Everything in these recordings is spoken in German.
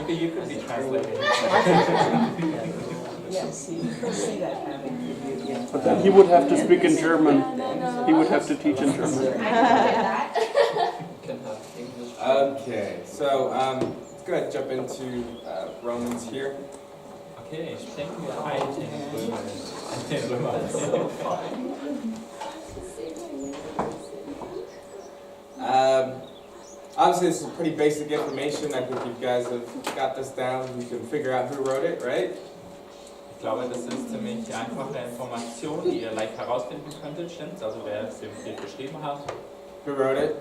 Maybe you could be translating. Yes, you can see that happening. But then he would have to speak in German. He would have to teach in German. Okay, so let's go ahead and jump into Romans here. Okay, springen wir ein in den Römer. Obviously, this is pretty basic information. I think you guys have got this down. You can figure out who wrote it, right? Ich glaube, das ist ziemlich einfache Information, die ihr leicht herausfinden könntet, stimmt's? Also wer es im Brief geschrieben hat. Who wrote it?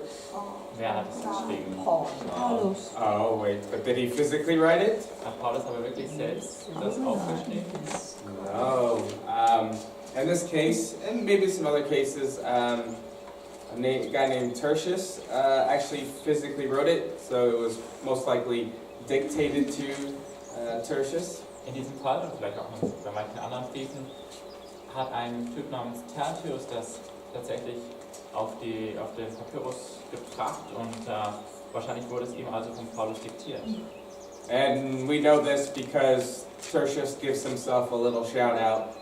Wer hat es geschrieben? Paulus. Oh, wait, but did he physically write it? Hat Paulus aber wirklich selbst das aufgeschrieben? No. In this case, and maybe some other cases, a guy named Tertius actually physically wrote it, so it was most likely dictated to Tertius. In diesem Fall, und vielleicht auch bei manchen anderen Briefen, hat ein Typ namens Tertius das tatsächlich auf den Papyrus gebracht und wahrscheinlich wurde es ihm also von Paulus diktiert. And we know this because Tertius gives himself a little shout out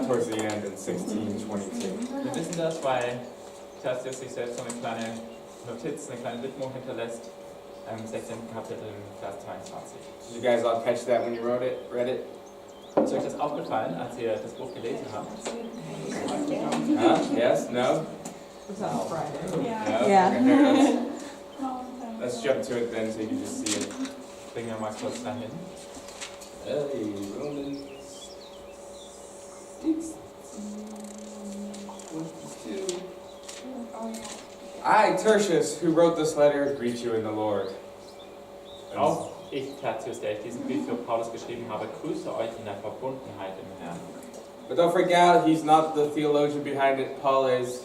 towards the end in 1622. Wir wissen das, weil Tertius sich selbst so eine kleine Notiz, eine kleine Widmung hinterlässt im 16. Kapitel, Vers 22. Did you guys all catch that when you read it? Ist euch das aufgefallen, als ihr das Buch gelesen habt? Yes? No? It was on Friday. No? Yeah. Okay, let's jump to it then so you can just see it. Bringen wir mal kurz dahin. Hey, Romans 6, 22. I, Tertius, who wrote this letter, greet you in the Lord. Auch ich, Tertius, der ich diesen Brief für Paulus geschrieben habe, grüße euch in der Verbundenheit im Herrn. But don't freak out, he's not the theologian behind it. Paul is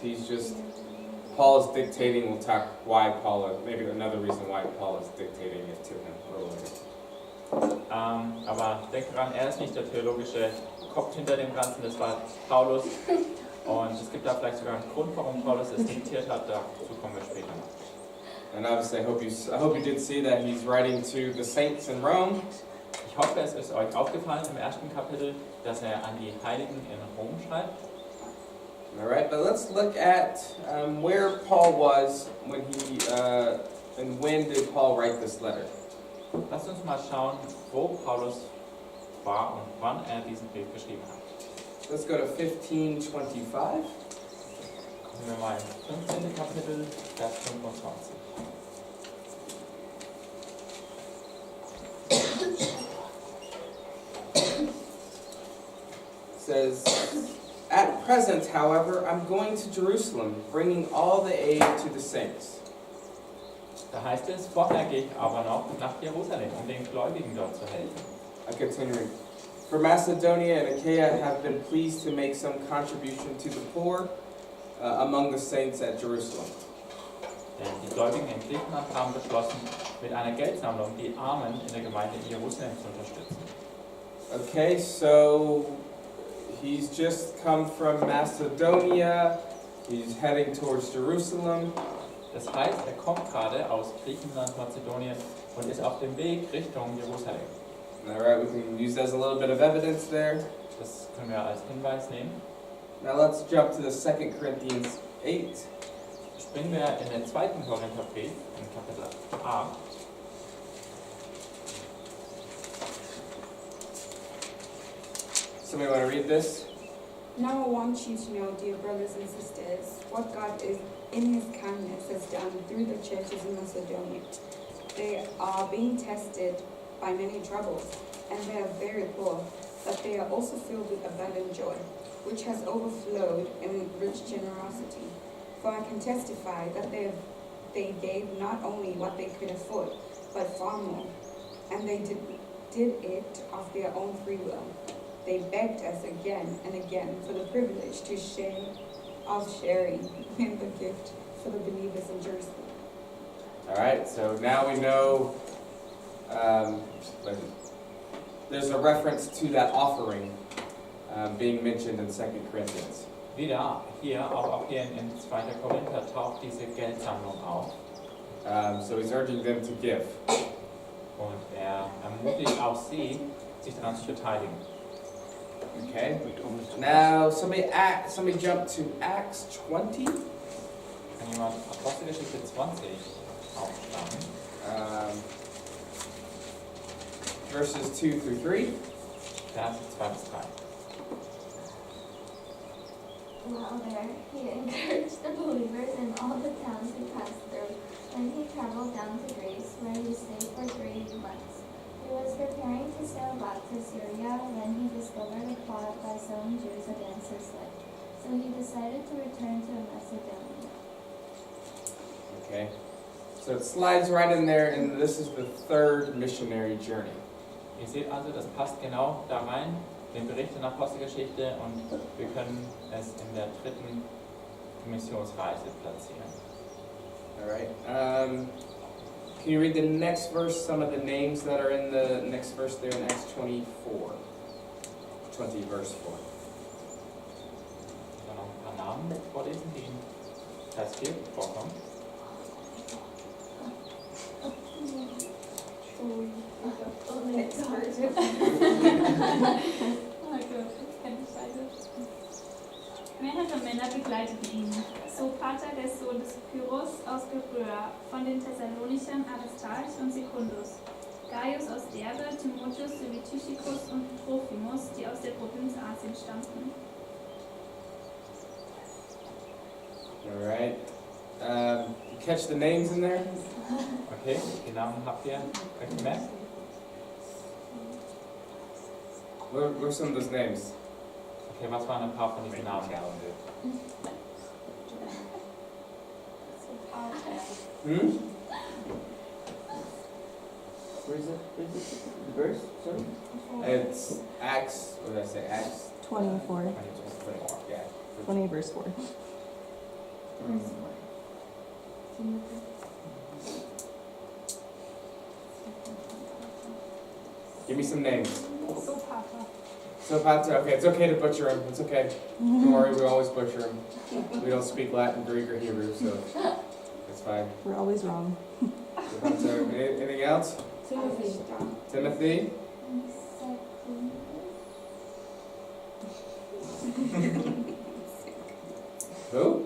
dictating. We'll talk why maybe another reason why Paul is dictating it to him a little later. Aber denkt dran, er ist nicht der theologische Kopf hinter dem Ganzen, das war Paulus. Und es gibt da vielleicht sogar einen Grund, warum Paulus es diktiert hat, dazu kommen wir später noch. And obviously, I hope you did see that he's writing to the saints in Rome. Ich hoffe, es ist euch aufgefallen im ersten Kapitel, dass er an die Heiligen in Rom schreibt. All right, but let's look at where Paul was when and when did Paul write this letter? Lasst uns mal schauen, wo Paulus war und wann er diesen Brief geschrieben hat. Let's go to 15:25. Kommen wir mal ins 15. Kapitel, Vers 25. Says, at present, however, I'm going to Jerusalem, bringing all the aid to the saints. Da heißt es, vorher gehe ich aber noch nach Jerusalem, um den Gläubigen dort zu helfen. I'm continuing. For Macedonia and Achaia have been pleased to make some contribution to the poor among the saints at Jerusalem. Denn die Gläubigen in Griechenland haben beschlossen, mit einer Geldsammlung die Armen in der Gemeinde in Jerusalem zu unterstützen. Okay, so he's just come from Macedonia. He's heading towards Jerusalem. Das heißt, er kommt gerade aus Griechenland, Mazedonien und ist auf dem Weg Richtung Jerusalem. All right, we can use that as a little bit of evidence there. Das können wir als Hinweis nehmen. Now let's jump to the 2 Corinthians 8. Springen wir in den 2. Korintherbrief, in Kapitel 8. Somebody want to read this? Now I want you to know, dear brothers and sisters, what God is in His kindness has done through the churches in Macedonia. They are being tested by many troubles, and they are very poor, but they are also filled with abundant joy, which has overflowed in rich generosity. For I can testify that they gave not only what they could afford, but far more, and they did it of their own free will. They begged us again and again for the privilege to sharing in the gift for the believers in Jerusalem. All right, so now we know there's a reference to that offering being mentioned in 2 Corinthians. Wieder hier, auch hier in 2. Korinther taucht diese Geldsammlung auf. So he's urging them to give. Und er ermutigt auch sie, sich daran zu beteiligen. Okay. Now, somebody jump to Acts 20. Kann jemand Apostelgeschichte 20 aufschlagen? Verses 2 through 3. Verse 2 bis 3. While there, he encouraged the believers in all the towns he passed through. Then he traveled down to Greece, where he stayed for 3 months. He was preparing to sail back to Syria when he discovered a plot by some Jews against his life. So he decided to return to Macedonia. Okay. So it slides right in there, and this is the third missionary journey. Ihr seht also, das passt genau da rein, den Bericht in der Apostelgeschichte, und wir können es in der dritten Missionsreise platzieren. All right. Can you read the next verse, some of the names that are in the next verse there in Acts 24? 20, verse 4. Ich kann noch ein paar Namen vorlesen, die in Vers 4 vorkommen. Mehrere Männer begleiteten ihn. Sopater, der Sohn des Pyrrhus aus Beroea, von den Thessalonichern Aristarch und Sekundus, Gaius aus Derbe, Timotheus sowie Tychicus und Trophimus, die aus der Provinz Asien stammten. All right. You catch the names in there? Okay, die Namen habt ihr euch gemerkt? What are some of those names? Okay, was waren ein paar von diesen Namen? Hmm? Where is it? The verse? Sorry? It's Acts, what did I say? Acts 24. 24, yeah. 20 verse 4. Give me some names. Sopater. Sopater, okay, it's okay to butcher them. It's okay. Don't worry, we always butcher them. We don't speak Latin, Greek, or Hebrew, so it's fine. We're always wrong. Sopater. Anything else? Timothy. Timothy? Who?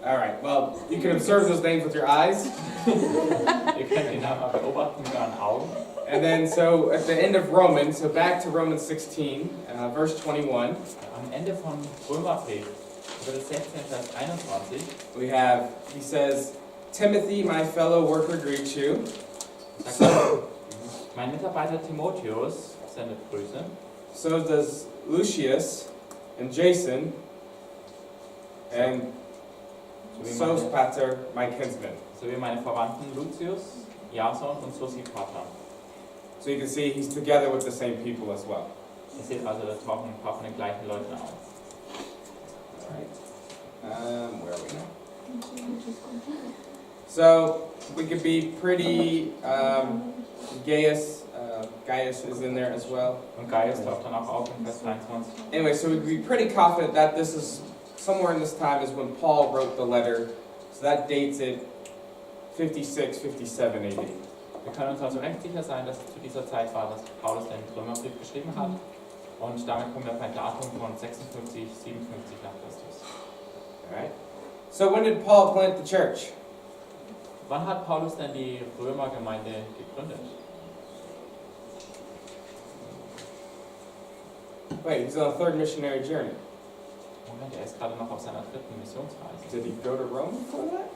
All right, well, you can observe those names with your eyes. Ihr könnt die Namen beobachten mit euren Augen. And then, so at the end of Romans, so back to Romans 16, verse 21, Am Ende von Römerbrief, Kapitel 16, Vers 21, he says, Timothy, my fellow worker, greets you. sagt er, mein Mitarbeiter Timotheus sendet Grüße. So does Lucius and Jason and Sopater, my kinsman. Sowie meine Verwandten Lucius, Jason und Sosipater. So you can see he's together with the same people as well. Ihr seht also, da tauchen ein paar von den gleichen Leuten auf. All right. Where are we now? So we could be pretty. Gaius is in there as well. Und Gaius taucht dann auch auf in Vers 23. Anyway, so we'd be pretty confident that this is somewhere in this time is when Paul wrote the letter. So that dates it 56, 57 AD. Wir können uns also recht sicher sein, dass es zu dieser Zeit war, dass Paulus den Römerbrief geschrieben hat. Und damit kommen wir auf ein Datum von 56, 57 nach Christus. Alright. So when did Paul plant the church? Wann hat Paulus denn die Römergemeinde gegründet? Wait, he's on a third missionary journey. Moment, er ist gerade noch auf seiner dritten Missionsreise. Did he go to Rome before that?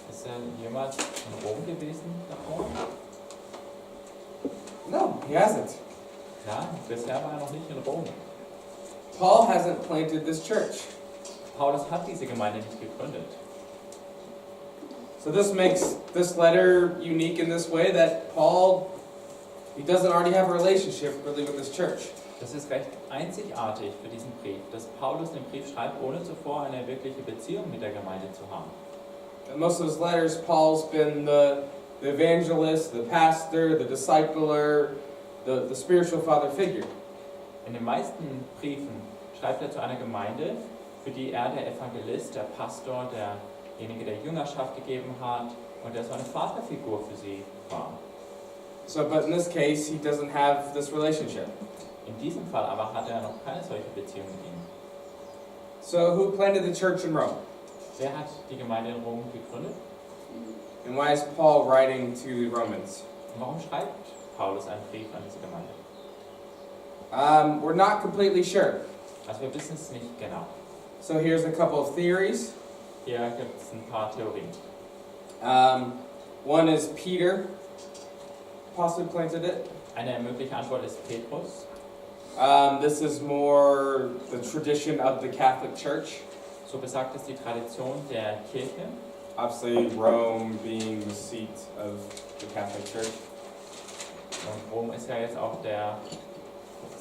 Ist er jemals in Rom gewesen davor? No, he hasn't. Ja, bisher war er noch nicht in Rom. Paul hasn't planted this church. Paulus hat diese Gemeinde nicht gegründet. So this makes this letter unique in this way that Paul, he doesn't already have a relationship really with this church. Das ist recht einzigartig für diesen Brief, dass Paulus den Brief schreibt, ohne zuvor eine wirkliche Beziehung mit der Gemeinde zu haben. In most of his letters, Paul's been the evangelist, the pastor, the discipler, the spiritual father figure. In den meisten Briefen schreibt er zu einer Gemeinde, für die er der Evangelist, der Pastor, der derjenige, der Jüngerschaft gegeben hat und der so eine Vaterfigur für sie war. So, but in this case, he doesn't have this relationship. In diesem Fall aber hatte er noch keine solche Beziehung mit ihm. So, who planted the church in Rome? Wer hat die Gemeinde in Rom gegründet? And why is Paul writing to the Romans? Und warum schreibt Paulus einen Brief an diese Gemeinde? We're not completely sure. Also wir wissen es nicht genau. So here's a couple of theories. Hier gibt es ein paar Theorien. One is Peter possibly planted it. Eine mögliche Antwort ist Petrus. This is more the tradition of the Catholic Church. So besagt es die Tradition der Kirche. Obviously, Rome being the seat of the Catholic Church. Und Rom ist ja jetzt auch der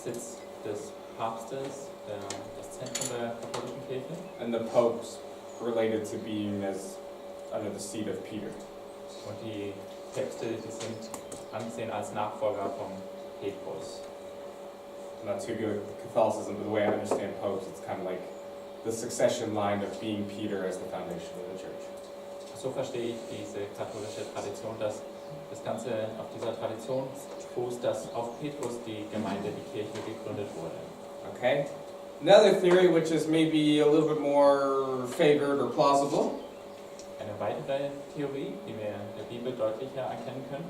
Sitz des Papstes, das Zentrum der katholischen Kirche. And the popes related to being as under the seat of Peter. Und die Päpste, die sind angesehen als Nachfolger von Petrus. I'm not too good at Catholicism, but the way I understand popes, it's kind of like the succession line of being Peter as the foundation of the church. So verstehe ich diese katholische Tradition, dass das Ganze auf dieser Tradition fußt, dass auf Petrus die Gemeinde, die Kirche gegründet wurde. Okay? Another theory, which is maybe a little bit more favored or plausible. Eine weitere Theorie, die wir in der Bibel deutlicher erkennen können.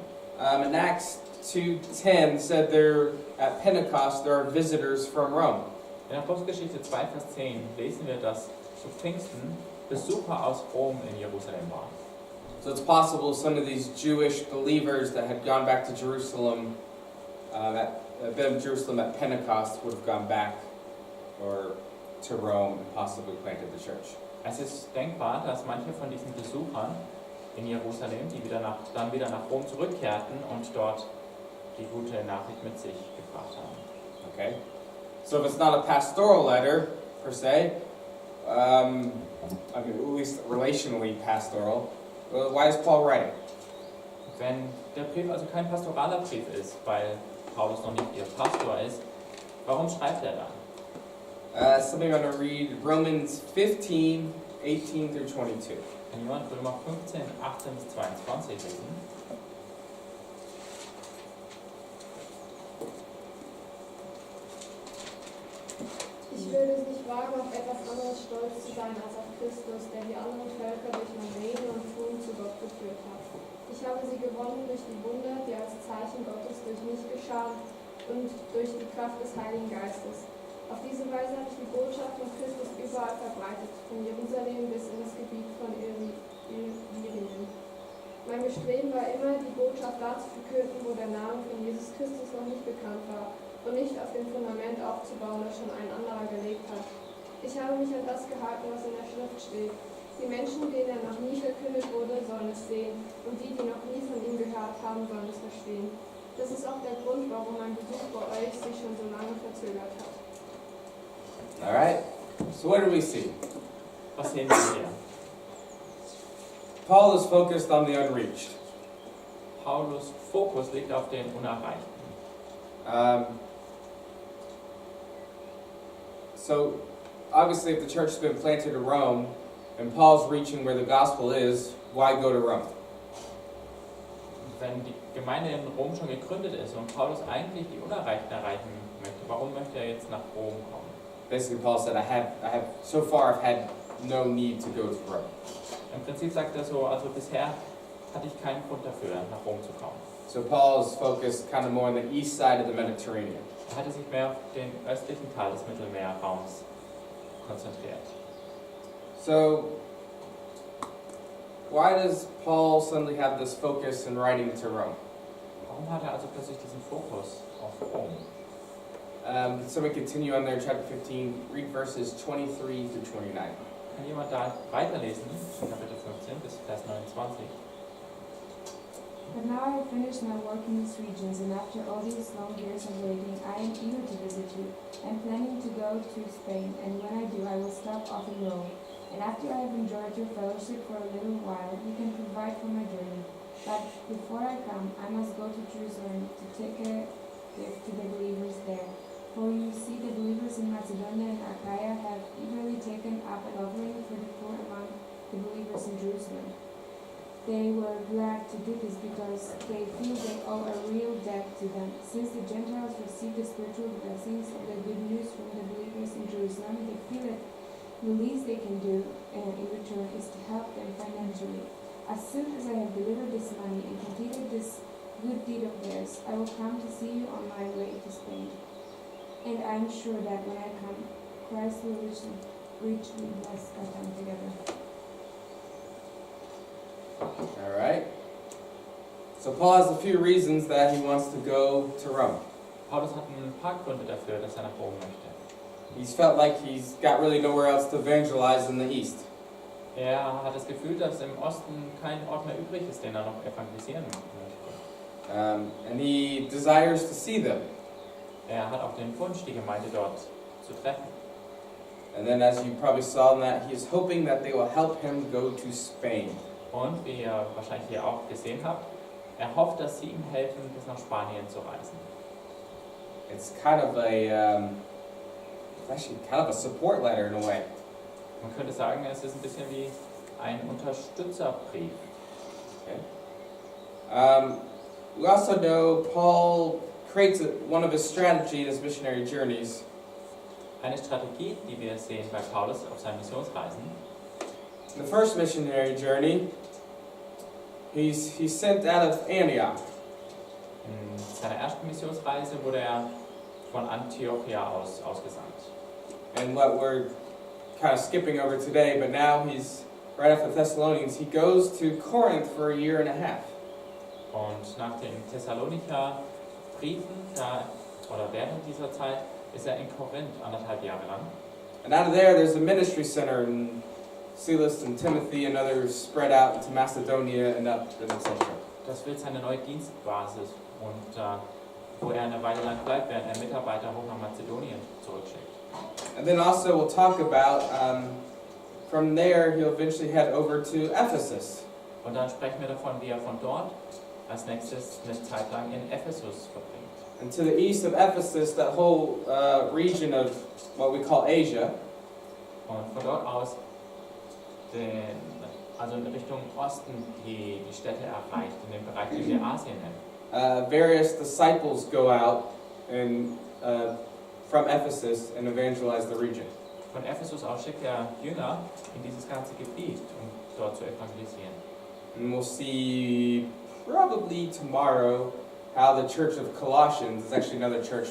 In Acts 2:10 said there at Pentecost there are visitors from Rome. In Apostelgeschichte 2, Vers 10 lesen wir, dass zu Pfingsten Besucher aus Rom in Jerusalem waren. So it's possible some of these Jewish believers that had gone back to Jerusalem, been in Jerusalem at Pentecost, would have gone back or to Rome and possibly planted the church. Es ist denkbar, dass manche von diesen Besuchern in Jerusalem, die dann wieder nach Rom zurückkehrten und dort die gute Nachricht mit sich gebracht haben. Okay? So if it's not a pastoral letter, per se, I mean, at least relationally pastoral, well, why is Paul writing? Wenn der Brief also kein pastoraler Brief ist, weil Paulus noch nicht ihr Pastor ist, warum schreibt er dann? Something I'm going to read Romans 15, 18 through 22. Kann jemand Römer 15, 18 bis 22 lesen? Ich würde es nicht wagen, auf etwas anderes stolz zu sein als auf Christus, der die anderen Völker durch mein Reden und Tun zu Gott geführt hat. Ich habe sie gewonnen durch die Wunder, die als Zeichen Gottes durch mich geschahen und durch die Kraft des Heiligen Geistes. Auf diese Weise habe ich die Botschaft von Christus überall verbreitet, von Jerusalem bis in das Gebiet von Illyrien. Mein Bestreben war immer, die Botschaft da zu verkünden, wo der Name von Jesus Christus noch nicht bekannt war, und nicht auf dem Fundament aufzubauen, das schon ein anderer gelegt hat. Ich habe mich an das gehalten, was in der Schrift steht. Die Menschen, denen er noch nie verkündet wurde, sollen es sehen, und die, die noch nie von ihm gehört haben, sollen es verstehen. Das ist auch der Grund, warum mein Besuch bei euch sich schon so lange verzögert hat. Alright? So what do we see? Was sehen wir hier? Paul is focused on the unreached. Paulus Fokus liegt auf den Unerreichten. So, obviously, if the church has been planted in Rome, and Paul's reaching where the gospel is, why go to Rome? Wenn die Gemeinde in Rom schon gegründet ist und Paulus eigentlich die Unerreichten erreichen möchte, warum möchte er jetzt nach Rom kommen? Basically, Paul said, so far I've had no need to go to Rome. Im Prinzip sagt er so, also bisher hatte ich keinen Grund dafür, nach Rom zu kommen. So Paul is focused kind of more on the east side of the Mediterranean. Er hatte sich mehr auf den östlichen Teil des Mittelmeerraums konzentriert. So, why does Paul suddenly have this focus in writing to Rome? Warum hat er also plötzlich diesen Fokus auf Rom? So we continue on there in chapter 15, read verses 23 through 29. Kann jemand da weiterlesen? Kapitel 15 bis Vers 29. But now I have finished my work in these regions, and after all these long years of waiting, I am eager to visit you. I am planning to go to Spain, and when I do, I will stop off in Rome. And after I have enjoyed your fellowship for a little while, you can provide for my journey. But before I come, I must go to Jerusalem to take a gift to the believers there. For you see, the believers in Macedonia and Achaia have eagerly taken up an offering for the poor among the believers in They were glad to do this because they feel they owe a real debt to them. Since the Gentiles received the spiritual blessings of the good news from the believers in Jerusalem, they feel that the least they can do in return is to help them financially. As soon as I have delivered this money and completed this good deed of theirs, I will come to see you on my way to Spain. And I am sure that when I come, Christ will richly bless our time together. All right. So Paul has a few reasons that he wants to go to Rome. Paulus hat ein paar Gründe dafür, dass er nach Rom möchte. He's felt like he's got really nowhere else to evangelize in the East. Er hat das Gefühl, dass im Osten kein Ort mehr übrig ist, den er noch evangelisieren möchte. And he desires to see them. Er hat auch den Wunsch, die Gemeinde dort zu treffen. And then, as you probably saw in that, he is hoping that they will help him go to Spain. Und wie ihr wahrscheinlich hier auch gesehen habt, er hofft, dass sie ihm helfen, bis nach Spanien zu reisen. It's kind of a, it's actually kind of a support letter in a way. Man könnte sagen, es ist ein bisschen wie ein Unterstützerbrief. Okay. We also know Paul creates one of his strategy in his missionary journeys. Eine Strategie, die wir sehen bei Paulus auf seinen Missionsreisen. In the first missionary journey, he's sent out of Antioch. In seiner ersten Missionsreise wurde er von Antiochia aus ausgesandt. And what we're kind of skipping over today, but now he's right after Thessalonians, he goes to Corinth for a year and a half. Und nach den Thessalonicher Briefen, oder während dieser Zeit, ist er in Korinth 1,5 Jahre lang. And out of there, there's a ministry center, and Silas and Timothy and others spread out into Macedonia and up and etc. Das wird seine neue Dienstbasis und wo er eine Weile lang bleibt, während er Mitarbeiter hoch nach Mazedonien zurückschickt. And then also we'll talk about, from there, he'll eventually head over to Ephesus. Und dann sprechen wir davon, wie er von dort als nächstes eine Zeit lang in Ephesus verbringt. And to the east of Ephesus, that whole region of what we call Asia, Und von dort aus, also in Richtung Osten, die Städte erreicht, in dem Bereich, den wir Asien nennen. various disciples go out and from Ephesus and evangelize the region. Von Ephesus aus schickt er Jünger in dieses ganze Gebiet, um dort zu evangelisieren. And we'll see probably tomorrow how the church of Colossians is actually another church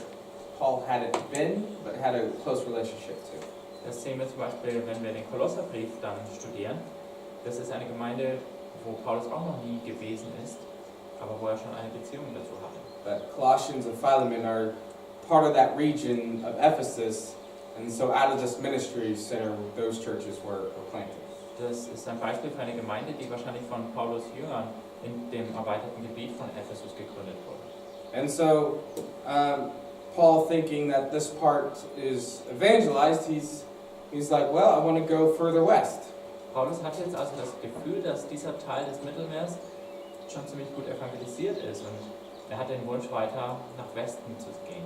Paul hadn't been, but had a close relationship to. Das sehen wir zum Beispiel, wenn wir den Kolosserbrief dann studieren. Das ist eine Gemeinde, wo Paulus auch noch nie gewesen ist, aber wo er schon eine Beziehung dazu hatte. But Colossians and Philemon are part of that region of Ephesus, and so out of this ministry center, those churches were planted. Das ist ein Beispiel für eine Gemeinde, die wahrscheinlich von Paulus Jüngern in dem erweiterten Gebiet von Ephesus gegründet wurde. And so, Paul, thinking that this part is evangelized, he's like, well, I want to go further west. Paulus hat jetzt also das Gefühl, dass dieser Teil des Mittelmeers schon ziemlich gut evangelisiert ist und er hat den Wunsch, weiter nach Westen zu gehen.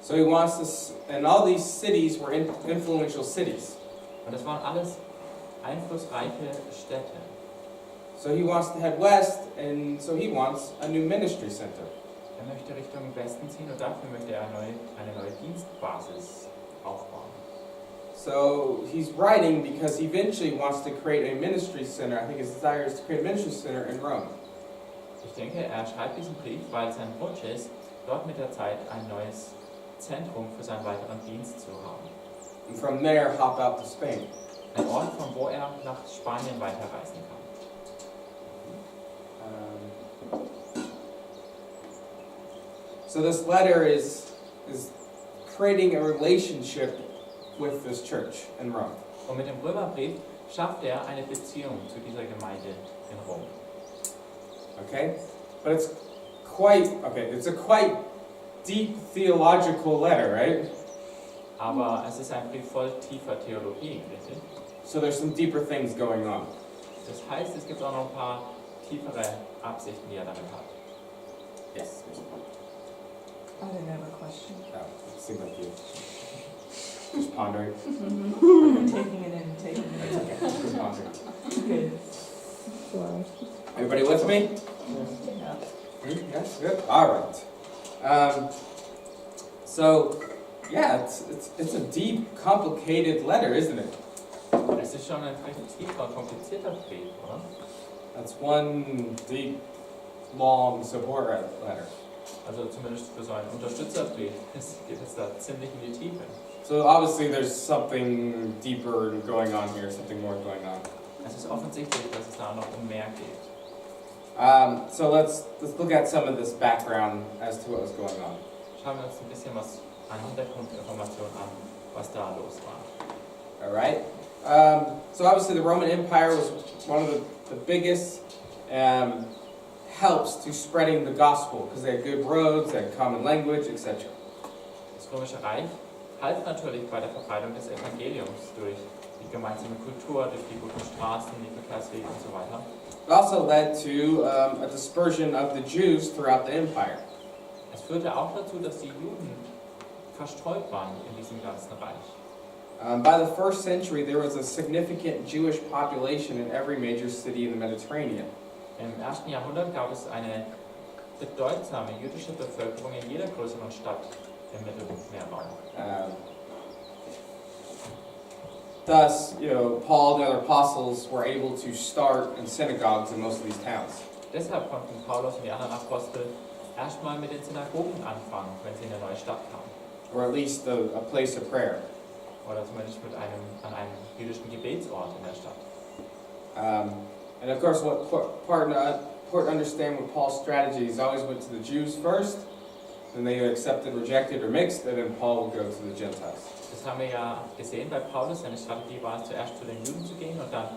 So he wants to, and all these cities were influential cities. Und das waren alles einflussreiche Städte. So he wants to head west, and so he wants a new ministry center. Er möchte Richtung Westen ziehen und dafür möchte er eine neue Dienstbasis aufbauen. So he's writing because he eventually wants to create a ministry center. I think his desire is to create a ministry center in Rome. Ich denke, er schreibt diesen Brief, weil sein Wunsch ist, dort mit der Zeit ein neues Zentrum für seinen weiteren Dienst zu haben. And from there, hop out to Spain. Ein Ort, von wo er nach Spanien weiterreisen kann. So this letter is creating a relationship with this church in Rome. Und mit dem Römerbrief schafft er eine Beziehung zu dieser Gemeinde in Rom. Okay? But it's a quite deep theological letter, right? Aber es ist ein Brief voll tiefer Theologie, richtig? So there's some deeper things going on. Das heißt, es gibt auch noch ein paar tiefere Absichten, die er damit hat. Yes. I didn't have a question. Oh, it seemed like you just pondering. I'm taking it in, taking it in. It's okay. Just pondering. Good. Wow. Everybody with me? Yes, good. All right. So, yeah, it's a deep, complicated letter, isn't it? Es ist schon ein recht tiefer, komplizierter Brief, oder? That's one deep, long support letter. Also zumindest für so einen Unterstützerbrief geht es da ziemlich in die Tiefe. So obviously there's something deeper going on here, something more going on. Es ist offensichtlich, dass es da noch um mehr geht. So let's look at some of this background as to what was going on. Schauen wir uns ein bisschen was an Hintergrundinformationen an, was da los war. All right. So obviously the Roman Empire was one of the biggest helps to spreading the gospel because they had good roads, they had common language, etc. Das Römische Reich half natürlich bei der Verbreitung des Evangeliums durch die gemeinsame Kultur, durch die guten Straßen, die Verkehrswege und so weiter. It also led to a dispersion of the Jews throughout the empire. Es führte auch dazu, dass die Juden verstreut waren in diesem ganzen Reich. By the 1st century, there was a significant Jewish population in every major city in the Mediterranean. Im 1. Jahrhundert gab es eine bedeutsame jüdische Bevölkerung in jeder größeren Stadt im Mittelmeerraum. Thus, Paul and the other apostles were able to start in synagogues in most of these towns. Deshalb konnten Paulus und die anderen Apostel erstmal mit den Synagogen anfangen, wenn sie in eine neue Stadt kamen. Or at least a place of prayer. Oder zumindest an einem jüdischen Gebetsort in der Stadt. And of course, what important to understand with Paul's strategy is always went to the Jews first, then they accepted, rejected, or mixed, and then Paul would go to the Gentiles. Das haben wir ja gesehen bei Paulus. Seine Strategie war es, zuerst zu den Juden zu gehen und dann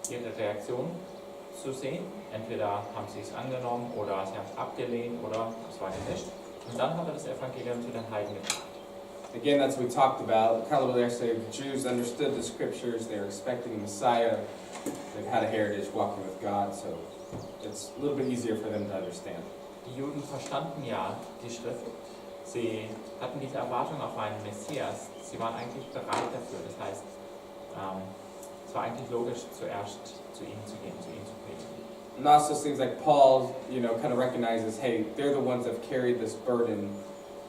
ihre Reaktion zu sehen. Entweder haben sie es angenommen oder sie haben es abgelehnt oder es war gemischt. Und dann hat er das Evangelium zu den Heiden gebracht. Again, that's what we talked about. Kind of what they say, the Jews understood the scriptures, they were expecting a Messiah, they've had a heritage walking with God, so it's a little bit easier for them to understand. Die Juden verstanden ja die Schrift. Sie hatten diese Erwartung auf einen Messias. Sie waren eigentlich bereit dafür. Das heißt, es war eigentlich logisch, zuerst zu ihm zu gehen, zu ihm zu predigen. And also seems like Paul, kind of recognizes, hey, they're the ones that have carried this burden,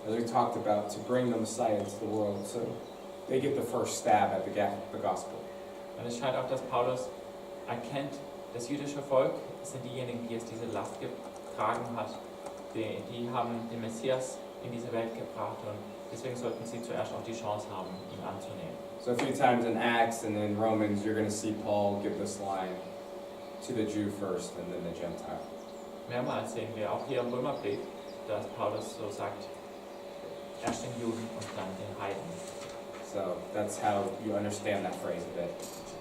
as we talked about, to bring the Messiah into the world. So they get the first stab at the gospel. Und es scheint auch, dass Paulus erkennt, das jüdische Volk sind diejenigen, die es diese Last getragen hat. Die haben den Messias in diese Welt gebracht und deswegen sollten sie zuerst auch die Chance haben, ihn anzunehmen. So a few times in Acts and in Romans, you're going to see Paul give this line to the Jew first and then the Gentile. Mehrmals sehen wir auch hier im Römerbrief, dass Paulus so sagt, erst den Juden und dann den Heiden. So that's how you understand that phrase a bit.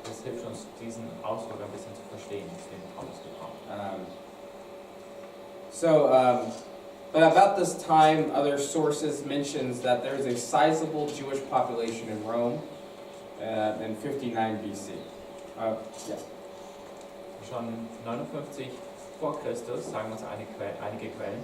Das hilft uns, diesen Ausdruck ein bisschen zu verstehen, den Paulus gebraucht. But about this time, other sources mentions that there is a sizable Jewish population in Rome in 59 BC. Yeah. Schon 59 vor Christus, sagen uns einige Quellen,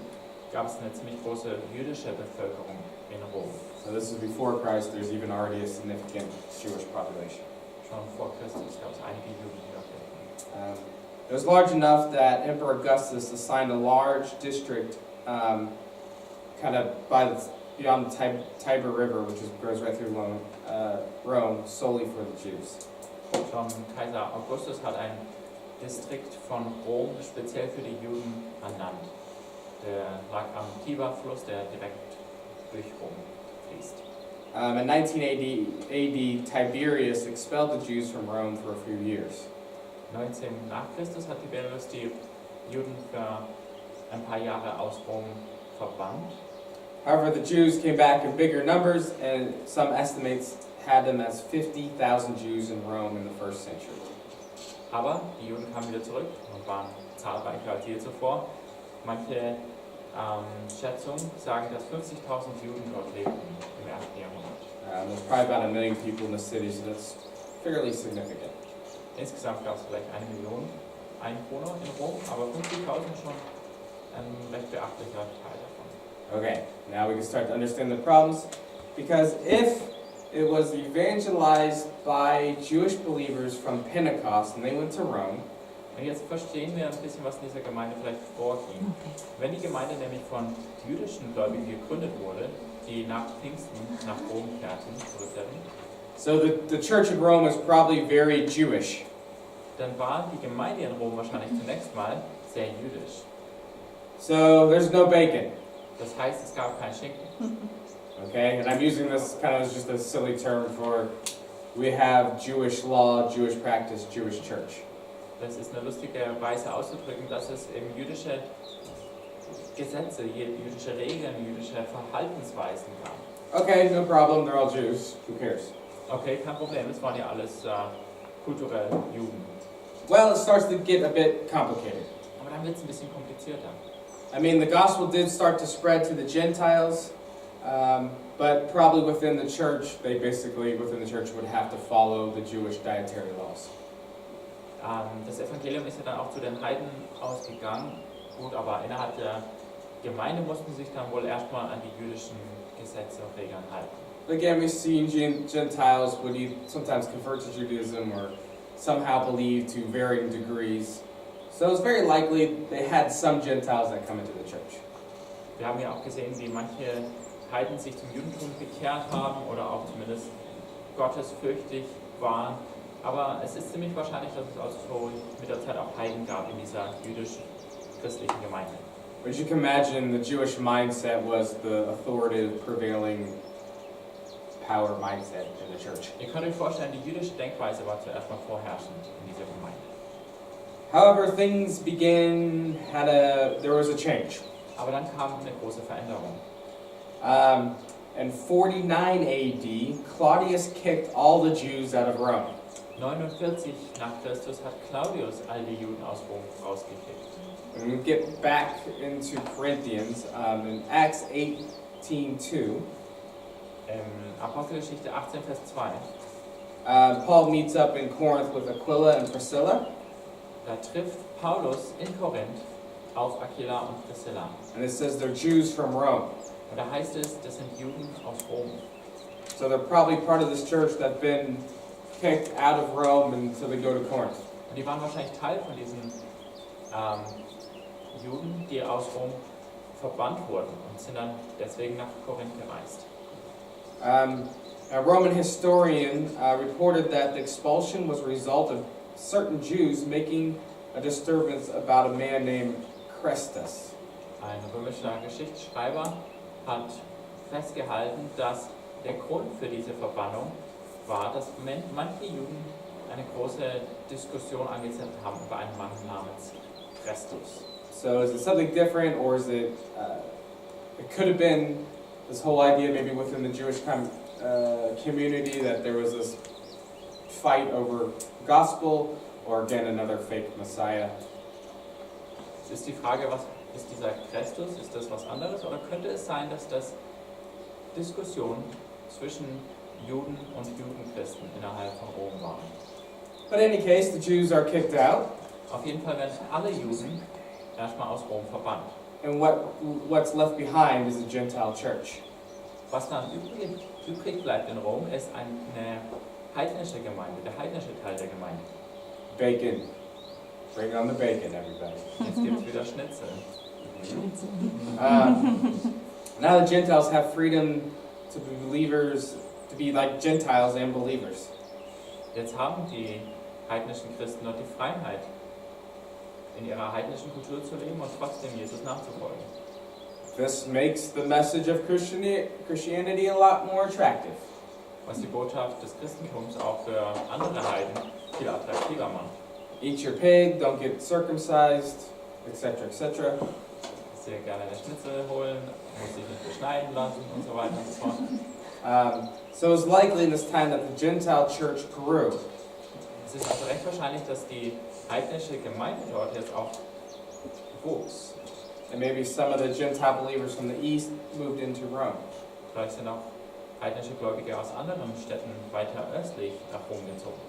gab es eine ziemlich große jüdische Bevölkerung in Rom. So this is before Christ. There's even already a significant Jewish population. Schon vor Christus gab es einige Juden, die dort lebten. It was large enough that Emperor Augustus assigned a large district kind of beyond the Tiber River, which goes right through Rome, solely for the Jews. Schon Kaiser Augustus hat ein Distrikt von Rom speziell für die Juden ernannt. Der lag am Tiberfluss, der direkt durch Rom fließt. In 19 AD, Tiberius expelled the Jews from Rome for a few years. 19 nach Christus hat Tiberius die Juden für ein paar Jahre aus Rom verbannt. However, the Jews came back in bigger numbers, and some estimates had them as 50,000 Jews in Rome in the 1st century. Aber die Juden kamen wieder zurück und waren zahlreicher als je zuvor. Manche Schätzungen sagen, dass 50.000 Juden dort lebten im 1. Jahrhundert. There's probably about 1 million people in the city, so that's fairly significant. Insgesamt gab es vielleicht 1 Million Einwohner in Rom, aber 50.000 schon ein recht beachtlicher Teil davon. Okay, now we can start to understand the problems, because if it was evangelized by Jewish believers from Pentecost and they went to Rome, Und jetzt verstehen wir ein bisschen, was in dieser Gemeinde vielleicht vorging. Wenn die Gemeinde nämlich von jüdischen Gläubigen gegründet wurde, die nach Pfingsten nach Rom zurückkehrten, So the church of Rome was probably very Jewish. dann war die Gemeinde in Rom wahrscheinlich zunächst mal sehr jüdisch. So there's no bacon. Das heißt, es gab keinen Schinken. Okay, and I'm using this kind of as just a silly term for we have Jewish law, Jewish practice, Jewish church. Das ist eine lustige Weise auszudrücken, dass es eben jüdische Gesetze, jüdische Regeln, jüdische Verhaltensweisen gab. Okay, no problem, they're all Jews. Who cares? Okay, kein Problem, es waren ja alles kulturell Juden. Well, it starts to get a bit complicated. Aber dann wird es ein bisschen komplizierter. I mean, the gospel did start to spread to the Gentiles, but probably within the church, they basically, within the church, would have to follow the Jewish dietary laws. Das Evangelium ist ja dann auch zu den Heiden ausgegangen. Gut, aber innerhalb der Gemeinde mussten sich dann wohl erstmal an die jüdischen Gesetze und Regeln halten. Again, we've seen Gentiles would sometimes convert to Judaism or somehow believe to varying degrees. So it's very likely they had some Gentiles that come into the church. Wir haben ja auch gesehen, wie manche Heiden sich zum Judentum bekehrt haben oder auch zumindest gottesfürchtig waren. Aber es ist ziemlich wahrscheinlich, dass es also mit der Zeit auch Heiden gab in dieser jüdisch-christlichen Gemeinde. But you can imagine the Jewish mindset was the authoritative, prevailing power mindset in the church. Ihr könnt euch vorstellen, die jüdische Denkweise war zuerst mal vorherrschend in dieser Gemeinde. However, things there was a change. Aber dann kam eine große Veränderung. In 49 AD, Claudius kicked all the Jews out of Rome. 49 nach Christus hat Claudius all die Juden aus Rom rausgekickt. And we get back into Corinthians in Acts 18:2. Apostelgeschichte 18, Vers 2. Paul meets up in Corinth with Aquila and Priscilla. Da trifft Paulus in Korinth auf Aquila und Priscilla. And it says they're Jews from Rome. Und da heißt es, das sind Juden aus Rom. So they're probably part of this church that's been kicked out of Rome and so they go to Corinth. Und die waren wahrscheinlich Teil von diesen Juden, die aus Rom verbannt wurden und sind dann deswegen nach Korinth gereist. A Roman historian reported that the expulsion was a result of certain Jews making a disturbance about a man named Chrestus. Ein römischer Geschichtsschreiber hat festgehalten, dass der Grund für diese Verbannung war, dass manche Juden eine große Diskussion angezettelt haben über einen Mann namens Christus. So is it something different, or is it? It could have been this whole idea, maybe within the Jewish community, that there was this fight over gospel, or again another fake Messiah. Es ist die Frage, was ist dieser Christus? Ist das was anderes? Oder könnte es sein, dass das Diskussionen zwischen Juden und Judenchristen innerhalb von Rom waren? But in any case, the Jews are kicked out. Auf jeden Fall werden alle Juden erstmal aus Rom verbannt. And what's left behind is a Gentile church. Was dann übrig bleibt in Rom, ist eine heidnische Gemeinde, der heidnische Teil der Gemeinde. Bacon. Bring on the bacon, everybody. Jetzt gibt es wieder Schnitzel. Now the Gentiles have freedom to be believers, to be like Gentiles and believers. Jetzt haben die heidnischen Christen dort die Freiheit, in ihrer heidnischen Kultur zu leben und trotzdem Jesus nachzufolgen. This makes the message of Christianity a lot more attractive. Was die Botschaft des Christentums auch für andere Heiden viel attraktiver macht. Eat your pig, don't get circumcised, etc., etc. Dass sie gerne eine Schnitzel holen, muss sich nicht beschneiden lassen und so weiter und so fort. So it's likely in this time that the Gentile church grew. Es ist also recht wahrscheinlich, dass die heidnische Gemeinde dort jetzt auch wuchs. And maybe some of the Gentile believers from the east moved into Rome. Vielleicht sind auch heidnische Gläubige aus anderen Städten weiter östlich nach Rom gezogen.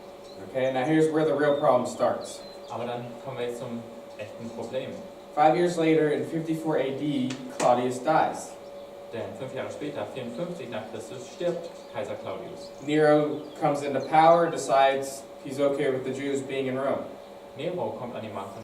Okay, now here's where the real problem starts. Aber dann kommen wir jetzt zum echten Problem. 5 years later, in 54 AD, Claudius dies. Denn 5 Jahre später, 54 nach Christus, stirbt Kaiser Claudius. Nero comes into power, decides he's okay with the Jews being in Rome. Nero kommt an die Macht.